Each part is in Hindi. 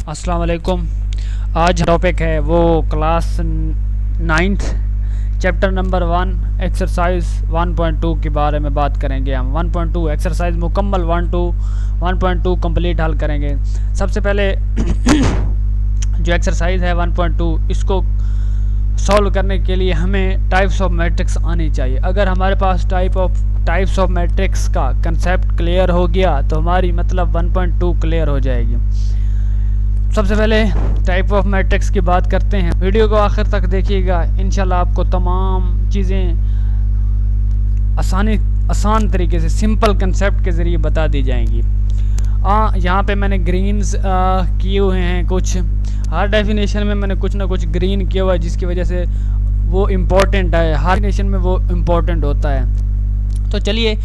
अस्सलाम वालेकुम। आज टॉपिक है वो class 9th chapter number 1 exercise 1.2 के बारे में बात करेंगे। हम 1.2 एक्सरसाइज मुकम्मल 1.2 कंप्लीट हल करेंगे। सबसे पहले जो एक्सरसाइज है 1.2 इसको सॉल्व करने के लिए हमें टाइप्स ऑफ मैट्रिक्स आनी चाहिए। अगर हमारे पास टाइप्स ऑफ मैट्रिक्स का कंसेप्ट क्लियर हो गया तो हमारी मतलब 1.2 क्लियर हो जाएगी। सबसे पहले टाइप ऑफ मैट्रिक्स की बात करते हैं। वीडियो को आखिर तक देखिएगा, इंशाल्लाह आपको तमाम चीज़ें आसान तरीके से सिंपल कंसेप्ट के ज़रिए बता दी जाएंगी। यहाँ पे मैंने ग्रीन्स किए हुए हैं, कुछ हर डेफिनेशन में मैंने कुछ ना कुछ ग्रीन किया हुआ है, जिसकी वजह से वो इम्पोर्टेंट है, हर डेफिनेशन में वो इम्पोर्टेंट होता है। तो चलिए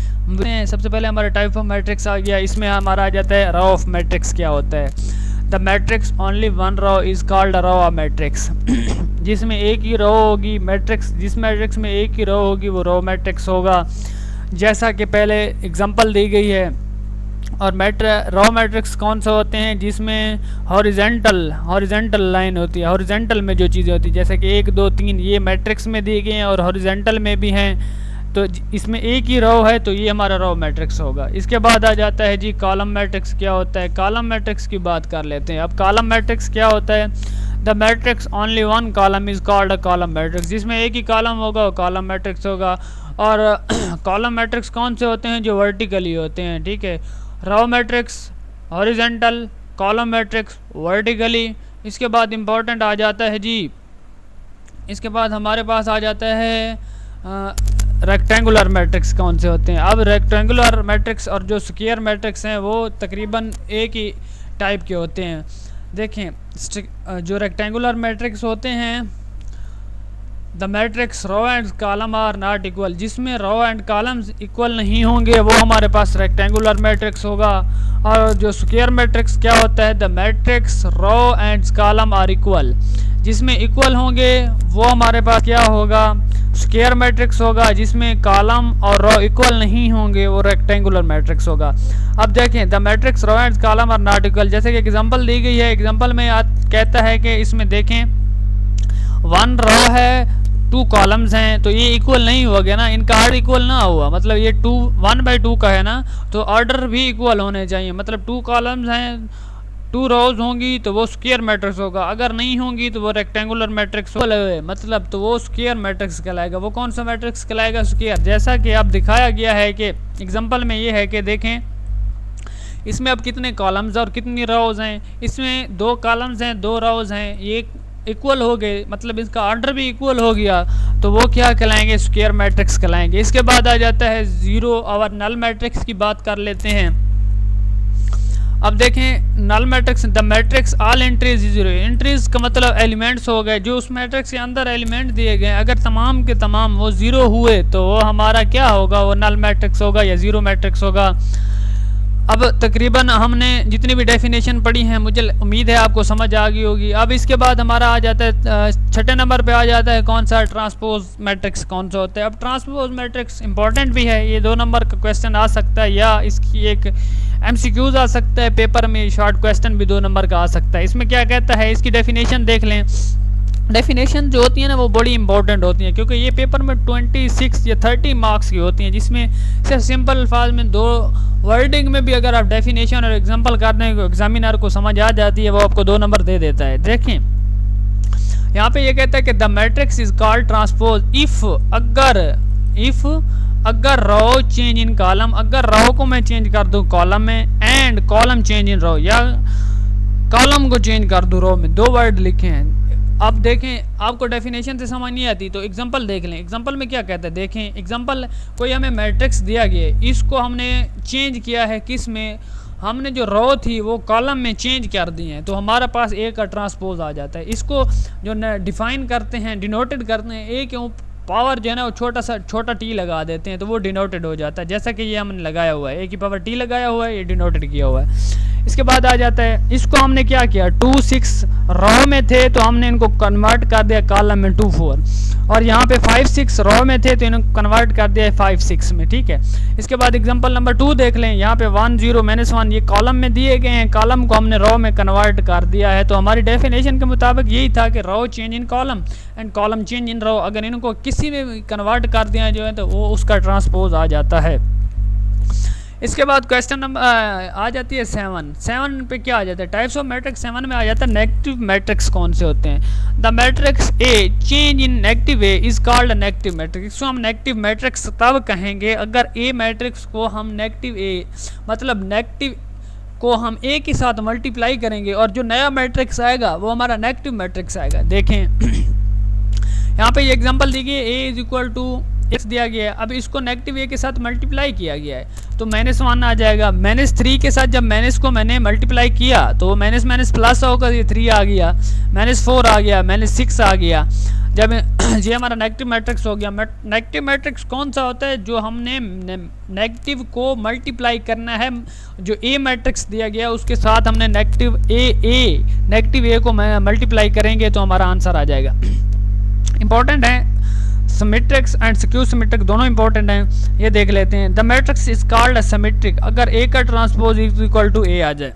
सबसे पहले हमारा टाइप ऑफ मैट्रिक्स आ गया। इसमें हमारा आ जाता है रो ऑफ मैट्रिक्स। क्या होता है? The matrix only one row is called row of matrix. जिसमें एक ही रो होगी मैट्रिक्स, जिस मैट्रिक्स में एक ही रो होगी वो रो मैट्रिक्स होगा, जैसा कि पहले एग्जांपल दी गई है। और रो मैट्रिक्स कौन सा होते हैं? जिसमें हॉरिजेंटल लाइन होती है। हॉरिजेंटल में जो चीज़ें होती है जैसे कि 1 2 3 ये मैट्रिक्स में दिए गए हैं और हॉरिजेंटल में भी हैं, तो इसमें एक ही रो है तो ये हमारा रो मैट्रिक्स होगा। इसके बाद आ जाता है जी कॉलम मैट्रिक्स। क्या होता है? कॉलम मैट्रिक्स की बात कर लेते हैं। अब कॉलम मैट्रिक्स क्या होता है? The matrix only one column is called a column matrix. जिसमें एक ही कॉलम होगा वो कॉलम मैट्रिक्स होगा। और कॉलम मैट्रिक्स कौन से होते हैं? जो वर्टिकली होते हैं, ठीक है। Row matrix horizontal, column matrix vertically. इसके बाद इम्पोर्टेंट आ जाता है जी, इसके बाद हमारे पास आ जाता है रेक्टेंगुलर मैट्रिक्स कौन से होते हैं। अब रेक्टेंगुलर मैट्रिक्स और जो स्क्वायर मैट्रिक्स हैं वो तकरीबन एक ही टाइप के होते हैं। देखें, जो रेक्टेंगुलर मैट्रिक्स होते हैं, the matrix row and column are not equal. जिसमें रो एंड कॉलम्स इक्वल नहीं होंगे वो हमारे पास रेक्टेंगुलर मैट्रिक्स होगा। और जो स्क्वायर मैट्रिक्स क्या होता है? The matrix row and column are equal. जिसमें इक्वल होंगे वो हमारे पास क्या होगा? स्क्वायर मैट्रिक्स होगा। जिसमें कॉलम और रो इक्वल नहीं होंगे वो रेक्टेंगुलर मैट्रिक्स होगा। अब देखें, the matrix row and column are not equal, जैसे कि एग्जांपल दी गई है। एग्जांपल में कहता है कि इसमें देखें 1 रो है 2 कॉलम्स हैं, तो ये इक्वल नहीं हो गया ना, इनका ऑर्डर इक्वल ना हुआ। मतलब ये 1/2 का है ना, तो ऑर्डर भी इक्वल होने चाहिए। मतलब 2 कॉलम्स हैं 2 रोज होंगी तो वो स्क्वायर मैट्रिक्स होगा, अगर नहीं होंगी तो वो रेक्टेंगुलर मैट्रिक्स होगा। मतलब तो वो स्क्वायर मैट्रिक्स कहलाएगा। वो कौन सा मैट्रिक्स कहलाएगा? स्क्वायर। जैसा कि अब दिखाया गया है कि एग्जांपल में ये है कि देखें इसमें अब कितने कॉलम्स और कितनी रोज हैं। इसमें 2 कॉलम्स हैं 2 रोज हैं, ये इक्वल हो गए, मतलब इसका ऑर्डर भी इक्वल हो गया, तो वो क्या कहलाएंगे? स्क्वायर मैट्रिक्स कहलाएंगे। इसके बाद आ जाता है 0 और नल मैट्रिक्स की बात कर लेते हैं। अब देखें null matrix, the matrix all entries 0। Entries का मतलब एलिमेंट्स हो गए, जो उस मैट्रिक्स के अंदर एलिमेंट दिए गए, अगर तमाम के तमाम वो 0 हुए तो वो हमारा क्या होगा? वो नल मैट्रिक्स होगा या 0 मैट्रिक्स होगा। अब तकरीबन हमने जितनी भी डेफिनेशन पढ़ी हैं मुझे उम्मीद है आपको समझ आ गई होगी। अब इसके बाद हमारा आ जाता है 6ठे नंबर पे आ जाता है कौन सा? ट्रांसपोज मैट्रिक्स कौन सा होता है। अब ट्रांसपोज मैट्रिक्स इंपॉर्टेंट भी है, ये 2 नंबर का क्वेश्चन आ सकता है या इसकी एक MCQs आ सकता है पेपर में, शॉर्ट क्वेश्चन भी 2 नंबर का आ सकता है। इसमें क्या कहता है? इसकी डेफिनेशन देख लें। डेफिनेशन जो होती है ना वो बड़ी इंपॉर्टेंट होती है, क्योंकि ये पेपर में 26 या 30 मार्क्स की होती हैं, जिसमें सिर्फ सिंपल अल्फाज में 2 वर्डिंग में भी अगर आप डेफिनेशन और एग्जांपल करने को एग्जामिनर को समझ आ जाती है वो आपको 2 नंबर दे देता है। देखें यहाँ पे ये कहता है कि the matrix is called transpose if अगर रो चेंज इन कॉलम, अगर रो को मैं चेंज कर दूं कॉलम में, एंड कॉलम चेंज इन रो, या कॉलम को चेंज कर दूं रो में। 2 वर्ड लिखे हैं। अब देखें आपको डेफिनेशन से समझ नहीं आती तो एग्जांपल देख लें। एग्जांपल में क्या कहता है? देखें एग्जांपल, कोई हमें मैट्रिक्स दिया गया है, इसको हमने चेंज किया है किस में? हमने जो रो थी वो कॉलम में चेंज कर दी है, तो हमारे पास ए का ट्रांसपोज आ जाता है। इसको जो डिफाइन करते हैं, डिनोटेड करते हैं, ए के पावर जो है ना वो छोटा टी लगा देते हैं तो वो डिनोटेड हो जाता है, जैसा कि ये हमने लगाया हुआ है, ए की पावर टी लगाया हुआ है, ये डिनोटेड किया हुआ है। इसके बाद आ जाता है, इसको हमने क्या किया, 2 6 रो में थे तो हमने इनको कन्वर्ट कर दिया कॉलम में 2 4, और यहाँ पे 5 6 रो में थे तो इनको कन्वर्ट कर दिया 5 6 में, ठीक है। इसके बाद एग्जांपल नंबर 2 देख लें, यहाँ पे 1 0 -1 ये कॉलम में दिए गए हैं, कॉलम को हमने रो में कन्वर्ट कर दिया है। तो हमारी डेफिनेशन के मुताबिक यही था कि row change in column and column change in row, अगर इनको किसी में कन्वर्ट कर दिया जो है तो वो उसका ट्रांसपोज आ जाता है। इसके बाद क्वेश्चन नंबर आ जाती है 7 पे क्या आ जाता है, टाइप्स ऑफ मैट्रिक्स 7 में आ जाता है नेगेटिव मैट्रिक्स कौन से होते हैं। The matrix A change in negative A is called negative matrix. इसको हम नेगेटिव मैट्रिक्स तब कहेंगे अगर ए मैट्रिक्स को हम नेगेटिव ए मतलब नेगेटिव को हम ए के साथ मल्टीप्लाई करेंगे और जो नया मैट्रिक्स आएगा वो हमारा नेगेटिव मैट्रिक्स आएगा। देखें यहाँ पे ये एग्जांपल दी गई है, ए इज इक्वल टू एक्स दिया गया है, अब इसको नेगेटिव ए के साथ मल्टीप्लाई किया गया है तो -1 आ जाएगा। -3 के साथ जब माइनस को मैंने मल्टीप्लाई किया तो माइनस माइनस प्लस होकर ये 3 आ गया, -4 आ गया, -6 आ गया। जब ये हमारा नेगेटिव मैट्रिक्स हो गया। नेगेटिव मैट्रिक्स कौन सा होता है, जो हमने नेगेटिव को मल्टीप्लाई करना है, जो ए मैट्रिक्स दिया गया उसके साथ हमने नेगेटिव ए को मल्टीप्लाई करेंगे तो हमारा आंसर आ जाएगा। इंपॉर्टेंट है, सिमेट्रिक्स एंड स्क्यू सिमेट्रिक दोनों इंपॉर्टेंट हैं, ये देख लेते हैं। The matrix is called symmetric अगर ए का ट्रांसपोज इज इक्वल टू ए आ जाए।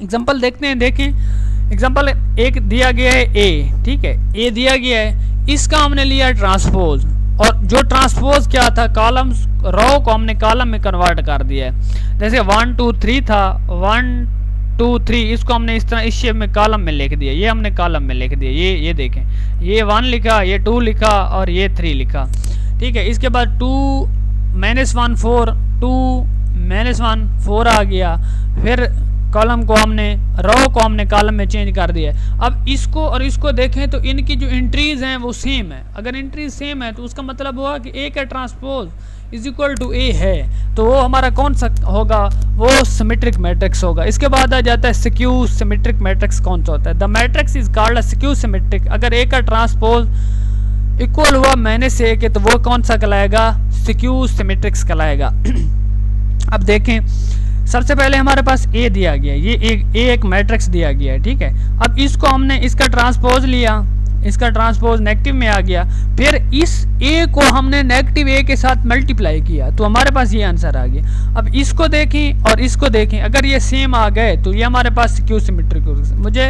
एग्जांपल देखते हैं, देखें एग्जांपल एक दिया गया है ए, ठीक है, ए दिया गया है, इसका हमने लिया ट्रांसपोज और जो ट्रांसपोज क्या था, कॉलम रो को हमने कॉलम में कन्वर्ट कर दिया है। जैसे 1 2 3 था, 1 2 3 इसको हमने इस तरह इस शेप में कॉलम में लिख दिया, ये हमने कॉलम में लिख दिया, ये देखें, ये 1 लिखा, ये 2 लिखा और ये 3 लिखा, ठीक है। इसके बाद 2 -1 4 2 -1 4 आ गया, फिर कॉलम को हमने रो को हमने कॉलम में चेंज कर दिया। अब इसको और इसको देखें तो इनकी जो एंट्रीज हैं वो सेम है। अगर एंट्रीज सेम है तो उसका मतलब हुआ कि ए का ट्रांसपोज इज इक्वल टू ए है, तो वो हमारा कौन सा होगा, वो सिमेट्रिक मैट्रिक्स होगा। इसके बाद आ जाता है स्क्यू सिमेट्रिक मैट्रिक्स कौन सा होता है। The matrix is called skew symmetric अगर ए का ट्रांसपोज इक्वल हुआ -a के तो वो कौन सा कहलाएगा, स्क्यू सिमेट्रिक्स कहलाएगा। अब देखें, सबसे पहले हमारे पास ए दिया गया है, ये एक मैट्रिक्स दिया गया है, ठीक है। अब इसको हमने इसका ट्रांसपोज लिया, इसका ट्रांसपोज नेगेटिव में आ गया, फिर इस ए को हमने नेगेटिव ए के साथ मल्टीप्लाई किया तो हमारे पास ये आंसर आ गया। अब इसको देखें और इसको देखें, अगर ये सेम आ गए तो ये हमारे पास स्क्यू सिमेट्रिक। मुझे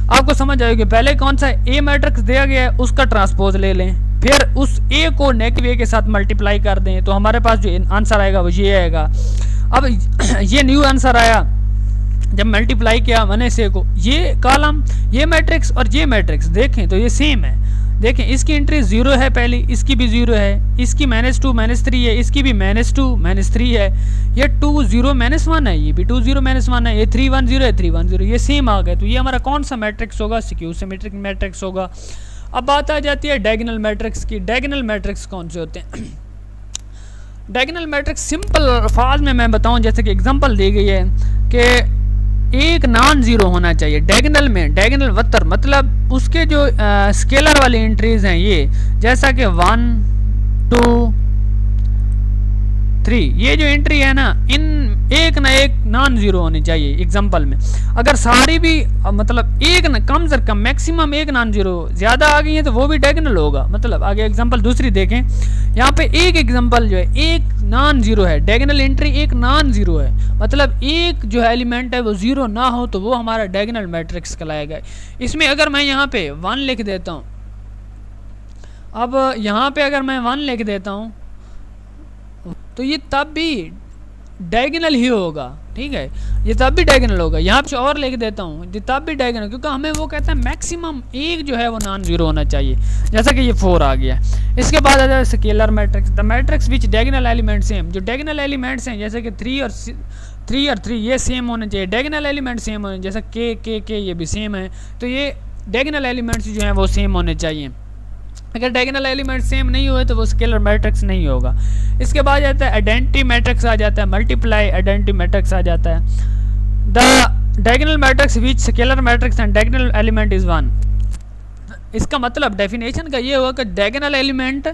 आपको समझ आएगी, पहले कौन सा ए मैट्रिक्स दिया गया है उसका ट्रांसपोज ले लें, फिर उस ए को नेगेटिव ए के साथ मल्टीप्लाई कर दें तो हमारे पास जो आंसर आएगा वो ये आएगा। अब ये न्यू आंसर आया जब मल्टीप्लाई किया 1 से को, ये कॉलम, ये मैट्रिक्स और ये मैट्रिक्स देखें तो ये सेम है। देखें इसकी एंट्री 0 है, पहली इसकी भी 0 है, इसकी -2 -3 है, इसकी भी -2 -3 है, ये 2 0 -1 है, ये भी 2 0 -1 है, ये 3 1 0 है 3 1 0, ये सेम आ गए तो ये हमारा कौन सा मैट्रिक्स होगा, स्क्यू सिमेट्रिक मैट्रिक्स होगा। अब बात आ जाती है डायगोनल मैट्रिक्स की। डायगोनल मैट्रिक्स कौन से होते हैं। डायगोनल मैट्रिक्स सिंपल अल्फाज में मैं बताऊं, जैसे कि एग्जांपल दी गई है कि एक नॉन जीरो होना चाहिए डायगोनल में। डायगोनल वतर मतलब उसके जो स्केलर वाली एंट्रीज हैं, ये जैसा कि 1 2 3, ये जो एंट्री है ना, इन एक ना एक नॉन जीरो होनी चाहिए। एग्जांपल में अगर सारी भी मतलब एक न कम से कम मैक्सिमम एक नॉन जीरो ज्यादा आ गई है तो वो भी डायगोनल होगा। मतलब आगे एग्जांपल दूसरी देखें, यहाँ पे एक एग्जांपल जो है एक नॉन जीरो है, डायगोनल एंट्री एक नॉन जीरो है, मतलब एक जो एलिमेंट है वो जीरो ना हो तो वो हमारा डायगोनल मैट्रिक्स कहलाएगा। इसमें अगर मैं यहाँ पे 1 लिख देता हूँ, अब यहाँ पे अगर मैं 1 लिख देता हूँ तो ये तब भी डायगोनल ही होगा, ठीक है, ये तब भी डायगोनल होगा। यहाँ पे और लिख देता हूँ, ये तब भी डायगोनल, क्योंकि हमें वो कहता है मैक्सिमम एक जो है वो नॉन जीरो होना चाहिए, जैसा कि ये 4 आ गया। इसके बाद आ जाए scalar matrix. The matrix which diagonal element same, जो डायगोनल एलिमेंट्स हैं जैसे कि 3 और 3 ये सेम होने चाहिए, डायगोनल एलिमेंट सेम होने, जैसे के ये भी सेम है, तो ये डायगोनल एलिमेंट्स जो हैं वो सेम होने चाहिए। अगर डायगोनल एलिमेंट सेम नहीं हुए तो वो स्केलर मैट्रिक्स नहीं होगा। इसके बाद आता है आइडेंटिटी मैट्रिक्स आ जाता है, मल्टीप्लाई आइडेंटिटी मैट्रिक्स आ जाता है। The diagonal matrix which scalar matrix and diagonal element is 1। इसका मतलब डेफिनेशन का ये हुआ कि डायगोनल एलिमेंट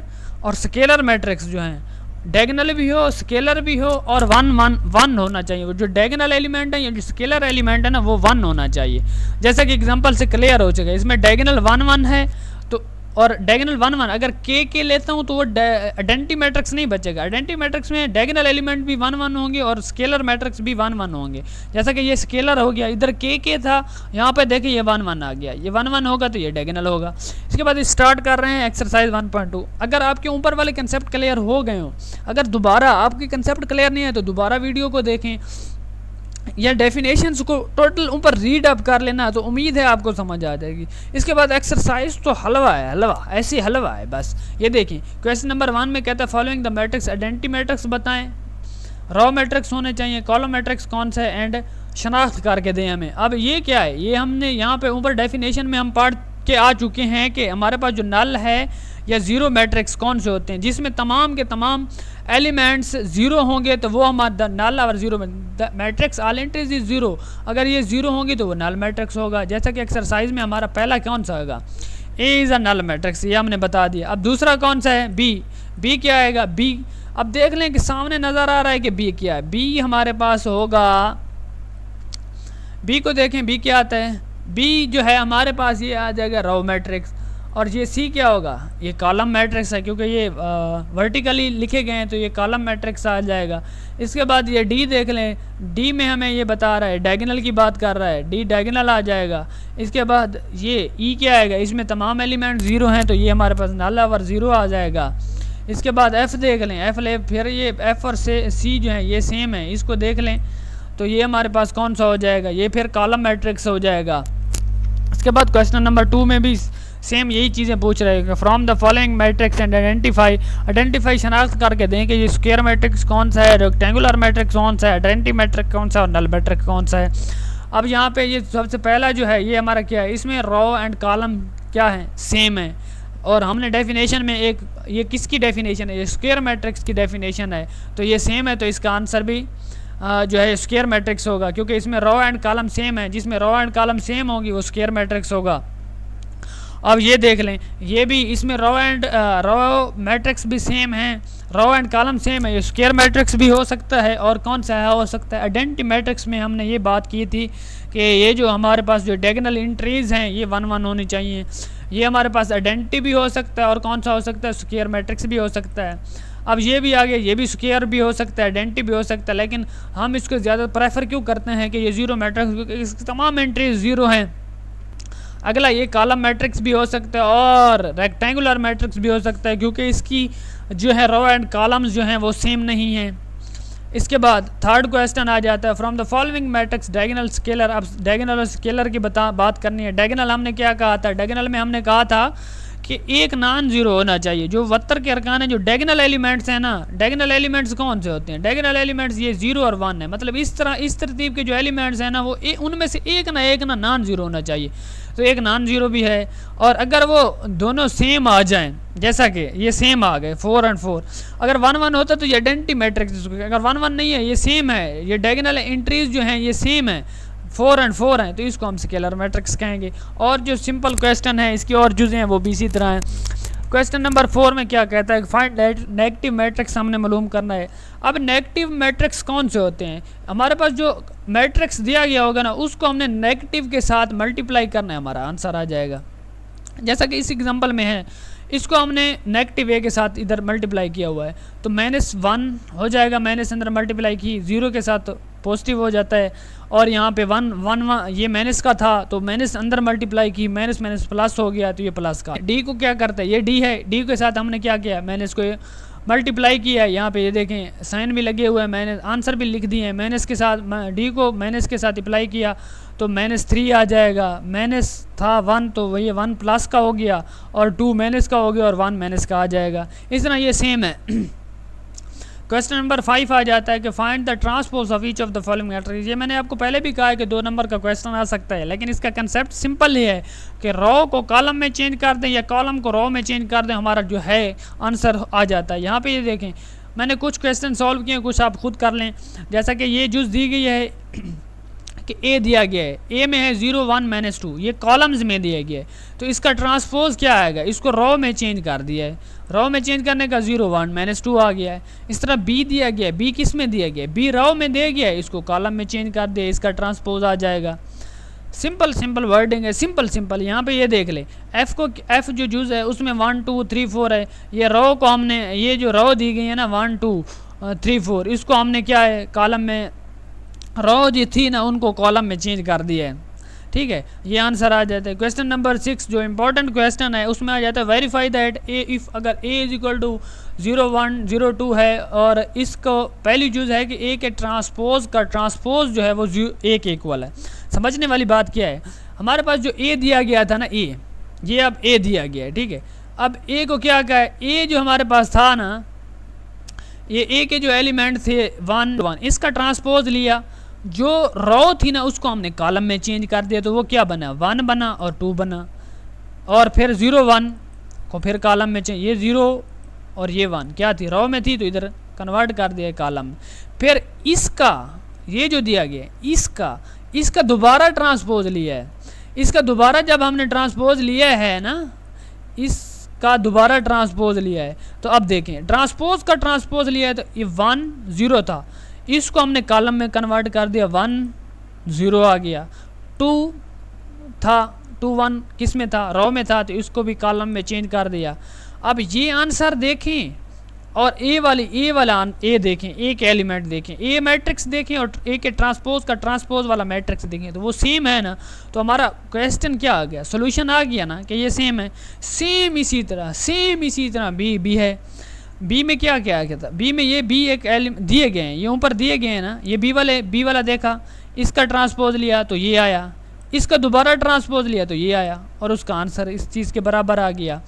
और स्केलर मैट्रिक्स जो हैं, डायगोनल भी हो स्केलर भी हो और वन होना चाहिए। जो डायगोनल एलिमेंट है या जो स्केलर एलिमेंट है ना वो 1 होना चाहिए। जैसा कि एग्जांपल से क्लियर हो चुका है, इसमें डायगोनल 1 1 है तो, और डायगोनल 1 1 अगर के लेता हूँ तो वो आइडेंटिटी मैट्रिक्स नहीं बचेगा। आइडेंटिटी मैट्रिक्स में डायगोनल एलिमेंट भी 1 1 होंगे और स्केलर मैट्रिक्स भी 1 1 होंगे। जैसा कि ये स्केलर हो गया, इधर के था, यहाँ पे देखिए ये 1 1 आ गया, ये 1 1 होगा तो ये डायगोनल होगा। इसके बाद स्टार्ट कर रहे हैं एक्सरसाइज 1.2। अगर आपके ऊपर वाले कंसेप्ट क्लियर हो गए हो, अगर दोबारा आपके कंसेप्ट क्लियर नहीं है तो दोबारा वीडियो को देखें या डेफिनेशंस को टोटल ऊपर रीड अप कर लेना, तो उम्मीद है आपको समझ आ जाएगी। इसके बाद एक्सरसाइज तो हलवा है, हलवा ऐसे हलवा है बस। ये देखें क्वेश्चन नंबर 1 में कहता है following the matrix identity matrix बताएं, रॉ मैट्रिक्स होने चाहिए, कॉलम मैट्रिक्स कौन सा है एंड शनाख्त करके दें हमें। अब ये क्या है, ये हमने यहाँ पे ऊपर डेफिनेशन में हम पढ़ के आ चुके हैं कि हमारे पास जो नल है या ज़ीरो मैट्रिक्स कौन से होते हैं, जिसमें तमाम के तमाम एलिमेंट्स ज़ीरो होंगे तो वो हमारा नल और zero matrix all entries is zero. अगर ये ज़ीरो होंगी तो वो नल मैट्रिक्स होगा। जैसा कि एक्सरसाइज में हमारा पहला कौन सा होगा, A is a null matrix, ये हमने बता दिया। अब दूसरा कौन सा है, बी क्या आएगा, बी। अब देख लें कि सामने नज़र आ रहा है कि बी क्या है, बी हमारे पास होगा, बी को देखें बी क्या आता है, बी जो है हमारे पास ये आ जाएगा रॉ मैट्रिक्स। और ये सी क्या होगा, ये कॉलम मैट्रिक्स है क्योंकि ये वर्टिकली लिखे गए हैं तो ये कॉलम मैट्रिक्स आ जाएगा। इसके बाद ये डी देख लें, डी में हमें ये बता रहा है डायगोनल की बात कर रहा है, डी डायगोनल आ जाएगा। इसके बाद ये ई क्या आएगा, इसमें तमाम एलिमेंट ज़ीरो हैं तो ये हमारे पास नल और ज़ीरो आ जाएगा। इसके बाद एफ़ देख लें, एफ़ ले फिर ये एफ़ और सी जो है ये सेम है, इसको देख लें तो ये हमारे पास कौन सा हो जाएगा, ये फिर कॉलम मैट्रिक्स हो जाएगा। इसके बाद क्वेश्चन नंबर 2 में भी सेम यही चीज़ें पूछ रहे हैं, from the following matrix and identify शनाख्त करके दें कि ये स्क्वायर मैट्रिक्स कौन सा है, रेक्टेंगुलर मैट्रिक्स कौन सा है, आइडेंटिटी मैट्रिक्स कौन सा है और नल मैट्रिक्स कौन सा है। अब यहाँ पे ये सबसे पहला जो है ये हमारा क्या है, इसमें रॉ एंड कॉलम क्या है, सेम है। और हमने डेफिनेशन में एक, ये किसकी डेफिनेशन है, ये स्क्वायर मैट्रिक्स की डेफिनेशन है तो ये सेम है, तो इसका आंसर भी जो है स्क्वायर मैट्रिक्स होगा क्योंकि इसमें रॉ एंड कॉलम सेम है। जिसमें रॉ एंड कॉलम सेम होगी वो स्क्वायर मैट्रिक्स होगा। अब ये देख लें, ये भी इसमें रॉ मैट्रिक्स भी सेम है, रॉ एंड कॉलम सेम है, ये स्क्वायर मैट्रिक्स भी हो सकता है। और कौन सा है, हो सकता है आइडेंटिटी मैट्रिक्स में हमने ये बात की थी कि ये जो हमारे पास जो डायगोनल एंट्रीज़ हैं ये 1 1 होनी चाहिए। ये हमारे पास आइडेंटिटी भी हो सकता है और कौन सा हो सकता है, स्क्वायर मैट्रिक्स भी हो सकता है। अब ये भी आ गया, ये भी स्क्वायर भी हो सकता है, आइडेंटिटी भी हो सकता है, लेकिन हम इसको ज़्यादा प्रेफर क्यों करते हैं कि ये ज़ीरो मैट्रिक्स, क्योंकि इसकी तमाम एंट्रीज ज़ीरो हैं। अगला ये कॉलम मैट्रिक्स भी हो सकता है और रेक्टेंगुलर मैट्रिक्स भी हो सकता है क्योंकि इसकी जो है रो एंड कॉलम्स जो हैं वो सेम नहीं हैं। इसके बाद थर्ड क्वेश्चन आ जाता है, from the following matrix diagonal scalar. अब डायगोनल और स्केलर की बात करनी है। डायगोनल हमने क्या कहा था, डायगोनल में हमने कहा था कि एक नॉन जीरो होना चाहिए। जो वत्तर के अरकान है, जो डायगोनल एलिमेंट्स हैं ना, डायगोनल एलिमेंट्स कौन से होते हैं, डायगोनल एलिमेंट्स ये 0 और 1 है। मतलब इस तरतीब के जो एलिमेंट्स हैं ना वो उनमें से एक ना नॉन जीरो होना चाहिए। तो एक नॉन जीरो भी है और अगर वो दोनों सेम आ जाएं, जैसा कि ये सेम आ गए 4 और 4, अगर 1 1 होता तो ये आइडेंटिटी मैट्रिक्स, अगर 1 1 नहीं है ये सेम है, ये डायगोनल एंट्रीज जो हैं ये सेम है, 4 और 4 हैं, तो इसको हम स्केलर मैट्रिक्स कहेंगे। और जो सिंपल क्वेश्चन है इसकी और जुज़े हैं वो भी इसी तरह हैं। क्वेश्चन नंबर 4 में क्या कहता है, फाइंड नेगेटिव मैट्रिक्स हमने मालूम करना है। अब नेगेटिव मैट्रिक्स कौन से होते हैं, हमारे पास जो मैट्रिक्स दिया गया होगा ना उसको हमने नेगेटिव के साथ मल्टीप्लाई करना है, हमारा आंसर आ जाएगा। जैसा कि इस एग्जांपल में है, इसको हमने नेगेटिव ए के साथ इधर मल्टीप्लाई किया हुआ है तो -1 हो जाएगा, माइनस अंदर मल्टीप्लाई की 0 के साथ पॉजिटिव हो जाता है। और यहाँ पे 1 1 ये माइनस का था तो माइनस अंदर मल्टीप्लाई की, माइनस माइनस प्लस हो गया तो ये प्लस का। डी को क्या करता है, ये डी है, डी के साथ हमने क्या किया, माइनस को मल्टीप्लाई किया है। यहाँ पे ये देखें साइन भी लगे हुए हैं, माइनस आंसर भी लिख दिए हैं। माइनस के साथ डी को माइनस के साथ अप्लाई किया तो -3 आ जाएगा। माइनस था 1 तो वही 1 प्लस का हो गया और 2 माइनस का हो गया और 1 माइनस का आ जाएगा। इस तरह ये सेम है। क्वेश्चन नंबर 5 आ जाता है कि find the transpose of each of the following matrix. ये मैंने आपको पहले भी कहा है कि 2 नंबर का क्वेश्चन आ सकता है, लेकिन इसका कंसेप्ट सिंपल ही है कि रो को कॉलम में चेंज कर दें या कॉलम को रो में चेंज कर दें, हमारा जो है आंसर आ जाता है। यहाँ पे ये देखें मैंने कुछ क्वेश्चन सॉल्व किए, कुछ आप खुद कर लें। जैसा कि ये जुज़ दी गई है कि ए दिया गया है, ए में है 0 1 -2, ये कॉलम्स में दिया गया है, तो इसका ट्रांसपोज क्या आएगा, इसको रो में चेंज कर दिया है, रो में चेंज करने का 0 1 -2 आ गया है। इस तरह बी दिया गया है, बी किस में दिया गया है, बी रो में दिया गया है, इसको कॉलम में चेंज कर दिया, इसका ट्रांसपोज आ जाएगा। सिंपल वर्डिंग है, सिंपल। यहाँ पे ये देख ले, एफ जो जूज है उसमें 1 2 3 4 है, ये रो को हमने, ये जो रो दी गई है ना 1 2 3 4, इसको हमने क्या है कॉलम में, रो जो थी ना उनको कॉलम में चेंज कर दिया है। ठीक है, ये आंसर आ जाता है। क्वेश्चन नंबर 6 जो इंपॉर्टेंट क्वेश्चन है उसमें आ जाता है वेरीफाई दैट ए इफ़ अगर ए इज इक्वल टू 0 1 0 2 है और इसको पहली चीज़ है कि ए के ट्रांसपोज का ट्रांसपोज जो है वो ए के इक्वल है। समझने वाली बात क्या है, हमारे पास जो ए दिया गया था ना, ए, ये अब ए दिया गया है। ठीक है, अब ए को क्या कहा है, ए जो हमारे पास था ना, ये ए के जो एलिमेंट थे 1 1, इसका ट्रांसपोज लिया, जो रो थी ना उसको हमने कॉलम में चेंज कर दिया, तो वो क्या बना, 1 बना और 2 बना, और फिर 0 1 को फिर कॉलम में चेंज, ये 0 और ये 1 क्या थी, रो में थी, तो इधर कन्वर्ट कर दिया कॉलम में। फिर इसका ये जो दिया गया है, इसका दोबारा ट्रांसपोज लिया है, इसका दोबारा जब हमने ट्रांसपोज लिया है ना, इसका दोबारा ट्रांसपोज लिया है, तो अब देखें ट्रांसपोज का ट्रांसपोज लिया है, तो ये 1 0 था, इसको हमने कॉलम में कन्वर्ट कर दिया, 1 0 आ गया, 2 था, 2 1 किस में था, रो में था, तो इसको भी कॉलम में चेंज कर दिया। अब ये आंसर देखें और ए वाला ए देखें, ए के एलिमेंट देखें, ए मैट्रिक्स देखें और ए के ट्रांसपोज का ट्रांसपोज वाला मैट्रिक्स देखें, तो वो सेम है ना, तो हमारा क्वेश्चन क्या आ गया, सोल्यूशन आ गया ना कि ये सेम है। सेम इसी तरह बी है, बी में क्या था, बी में ये बी एक एलिमेंट दिए गए हैं, ये ऊपर दिए गए हैं ना, ये बी वाला देखा, इसका ट्रांसपोज लिया तो ये आया, इसका दोबारा ट्रांसपोज लिया तो ये आया, और उसका आंसर इस चीज़ के बराबर आ गया।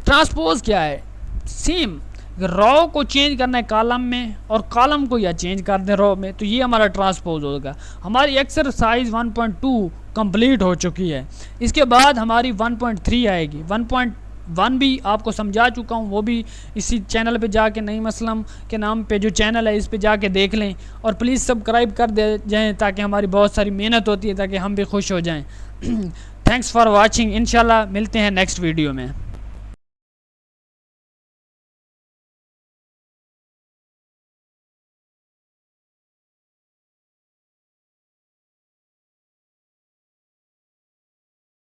ट्रांसपोज क्या है, सेम, रो को चेंज करना है कॉलम में और कॉलम को या चेंज कर दें रो में, तो ये हमारा ट्रांसपोज होगा। हमारी एक्सरसाइज 1.2 कंप्लीट हो चुकी है, इसके बाद हमारी 1.3 आएगी। 1.1 भी आपको समझा चुका हूँ, वो भी इसी चैनल पे जाके नईम असलम के नाम पे जो चैनल है इस पे जाके देख लें, और प्लीज़ सब्सक्राइब कर दे जाएँ ताकि हमारी बहुत सारी मेहनत होती है ताकि हम भी खुश हो जाएँ। थैंक्स फॉर वॉचिंग, इंशाल्लाह मिलते हैं नेक्स्ट वीडियो में।